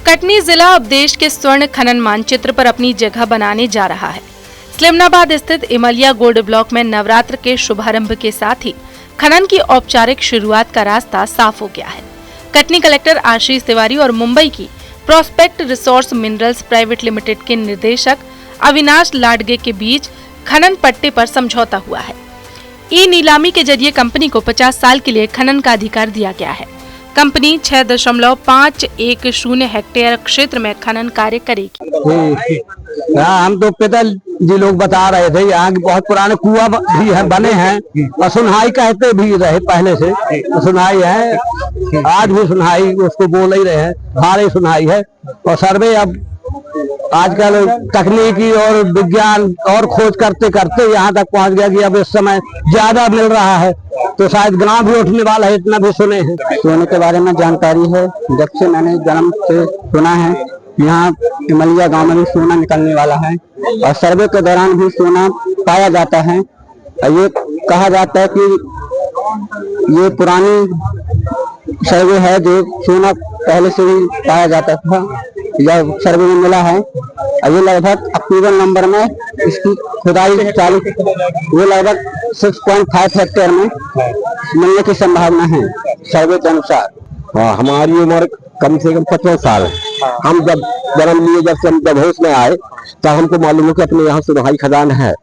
कटनी जिला अब देश के स्वर्ण खनन मानचित्र पर अपनी जगह बनाने जा रहा है। स्लिमनाबाद स्थित इमलिया गोल्ड ब्लॉक में नवरात्र के शुभारंभ के साथ ही खनन की औपचारिक शुरुआत का रास्ता साफ हो गया है। कटनी कलेक्टर आशीष तिवारी और मुंबई की prospect resource minerals private limited के निर्देशक अविनाश लाडगे के बीच खनन पट्टे पर समझौता हुआ है। ई नीलामी के जरिए कंपनी को 50 साल के लिए खनन का अधिकार दिया गया है। कंपनी 6.510 हेक्टेयर क्षेत्र में खनन कार्य करेगी। हम तो पिताजी लोग बता रहे थे, यहाँ के बहुत पुराने कुआं भी है, बने हैं और सुनहाई कहते भी रहे पहले से। सुनहाई है, आज भी सुनहाई उसको बोल ही रहे हैं, हमारे सुनहाई है। और सर्वे अब आजकल तकनीकी और विज्ञान और खोज करते करते यहाँ तक पहुँच गया कि अब इस समय ज्यादा मिल रहा है, तो शायद गांव भी उठने वाला है, इतना भी सुने हैं। सोने के बारे में जानकारी है, जब से मैंने जन्म से सुना है। यहाँ इमलिया गांव में भी सोना निकलने वाला है और सर्वे के दौरान भी सोना पाया जाता है। ये कहा जाता है कि ये पुरानी सर्वे है जो सोना पहले से ही पाया जाता था, यह सर्वे में मिला है। ये लगभग अक्टूबर नवंबर में इसकी खुदाई चालू, ये लगभग 6.5 हेक्टेयर में मिलने की संभावना है सर्वे के अनुसार। हमारी उम्र कम से कम 50 साल है। हम जब जन्म लिए, जब होश में आए तो हमको मालूम है कि अपने यहाँ सुनहाई खदान है,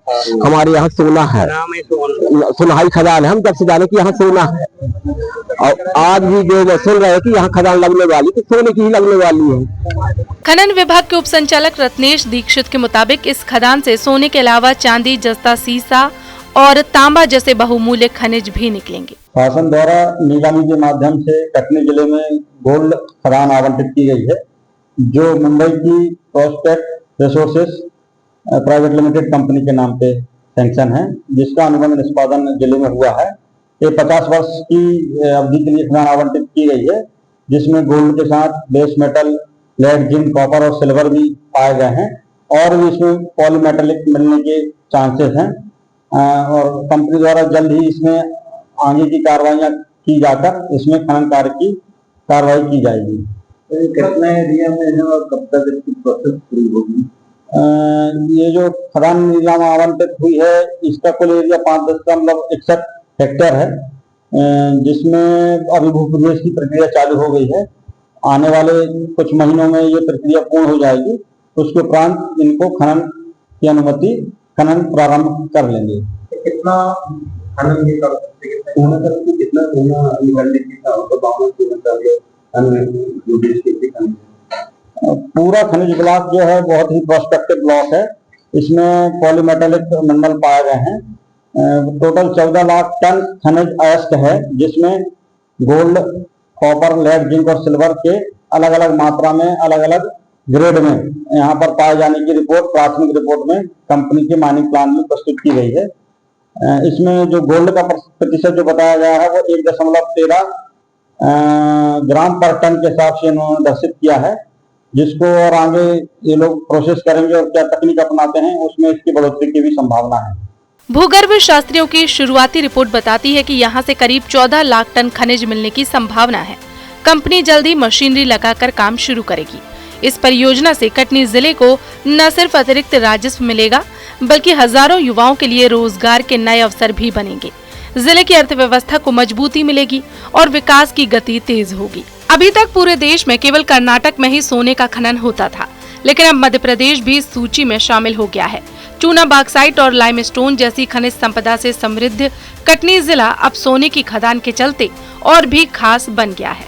हमारे यहाँ सोना है, सुनहाई खदान है। हम जब से जाने कि यहाँ सोना है और आज भी जो सुन रहे हैं कि यहाँ खदान लगने वाली, तो सोने की ही लगने वाली है। खनन विभाग के उप संचालक रत्नेश दीक्षित के मुताबिक इस खदान से सोने के अलावा चांदी, जस्ता, सीसा और तांबा जैसे बहुमूल्य खनिज भी निकलेंगे। शासन द्वारा नीलामी के माध्यम से कटनी जिले में गोल्ड खदान आवंटित की गई है, जो मुंबई की prospect resources private limited company के नाम पे सैंक्शन है, जिसका अनुबंध निष्पादन जिले में हुआ है। ये 50 वर्ष की अवधि के लिए खदान आवंटित की गई है, जिसमें गोल्ड के साथ base metal, lead, zinc, copper और सिल्वर भी पाए गए हैं और भी इसमें पॉलीमेटेलिक मिलने के चांसेस हैं। और कंपनी द्वारा जल्द ही इसमें आगे की कार्रवाइयां की जाकर इसमें खनन कार्य की कार्रवाई की जाएगी। कितने एरिया में है और कब तक इसकी प्रोसेस शुरू होगी? ये जो खदान नीलाम आवंटित हुई है, इसका कुल एरिया 5.61 हेक्टेयर है, जिसमें अभी भूप्रवेश की प्रक्रिया चालू हो गई है। आने वाले कुछ महीनों में ये प्रक्रिया पूर्ण हो जाएगी, उसके उपरांत इनको खनन की अनुमति, खनन प्रारंभ कर लेंगे। कितना खनन की कितना निकलने की पूरा खनिज ब्लॉक जो है बहुत ही प्रोस्पेक्टिव ब्लॉक है। इसमें पॉलीमेटेलिक मिनरल पाए गए हैं। टोटल 14 लाख टन खनिज अयस्क है, जिसमें गोल्ड, कॉपर, लेड, जिंक और सिल्वर के अलग अलग मात्रा में, अलग अलग ग्रेड में यहाँ पर पाए जाने की रिपोर्ट प्राथमिक रिपोर्ट में कंपनी के माइनिंग प्लान में प्रस्तुत की गई है। इसमें जो गोल्ड का प्रतिशत जो बताया गया है वो 1.13 ग्राम पर टन के हिसाब से इन्होंने दर्शित किया है, जिसको और आगे ये लोग प्रोसेस करेंगे और क्या तकनीक अपनाते हैं उसमें इसकी बढ़ोतरी की भी संभावना है। भूगर्भ शास्त्रियों की शुरुआती रिपोर्ट बताती है कि यहाँ से करीब 14 लाख टन खनिज मिलने की संभावना है। कंपनी जल्द ही मशीनरी लगाकर काम शुरू करेगी। इस परियोजना से कटनी जिले को न सिर्फ अतिरिक्त राजस्व मिलेगा, बल्कि हजारों युवाओं के लिए रोजगार के नए अवसर भी बनेंगे। जिले की अर्थव्यवस्था को मजबूती मिलेगी और विकास की गति तेज होगी। अभी तक पूरे देश में केवल कर्नाटक में ही सोने का खनन होता था, लेकिन अब मध्य प्रदेश भी इस सूची में शामिल हो गया है। चूना, बॉक्साइट और लाइमस्टोन जैसी खनिज संपदा से समृद्ध कटनी जिला अब सोने की खदान के चलते और भी खास बन गया है।